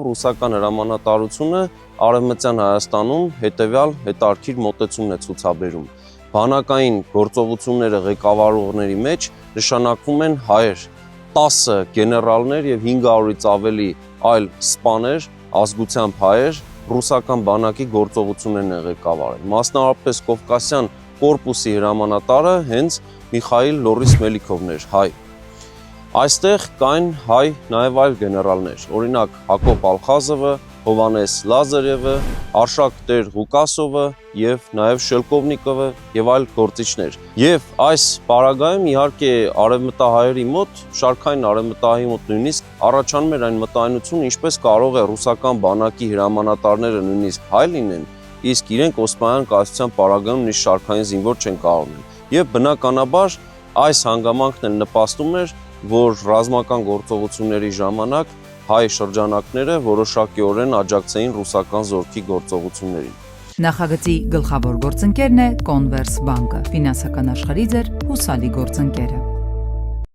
Ռուսական հրամանատարությունը Արևմտյան Հայաստանում հետևյալ հետաքրքիր մոտեցումն է ցուցաբերում։ Բանակային գործողությունները ղեկավարողների մեջ նշանակվում են հայեր, 10 գեներալներ եւ 500-ից ավելի այլ սպաներ, ազգությամբ հայեր, ռուսական բանակի գործողություններն են ղեկավարել։ Մասնավորապես Կովկասյան կորպուսի հրամանատարը հենց Միխայիլ Լորիս Մելիքովն էր, հայ։ Այստեղ կային հայ նաև այլ գեներալներ, օրինակ Հակոբ Ալխազովը, Հովանես Լազարևը, Արշակ Տեր Ղուկասովը եւ նաև Շելկովնիկովը եւ այլ գործիչներ։ Եվ այս պարագայում իհարկե արևմտահայերի մոտ, շարքային արևմտահայի մոտ նույնիսկ առաջանում էր այն մտայնությունը, ինչպես կարող է ռուսական բանակի հրամանատարները նույնիսկ հայ լինեն, իսկ իրենք Օսմանյան կայսրության պարագայում նույնիսկ շարքային զինվոր չեն կարող լինել։ Եվ բնականաբար այս հանգամանքն էլ նպաստում էր, որ ռազմական գործողությունների ժամանակ հայ շրջանակները որոշակիորեն աջակցեին ռուսական զորքի գործողություններին։ Նախագծի գլխավոր գործընկերն է Կոնվերս բանկը, ֆինանսական աշխարհի ձեր հուսալի գործընկերը։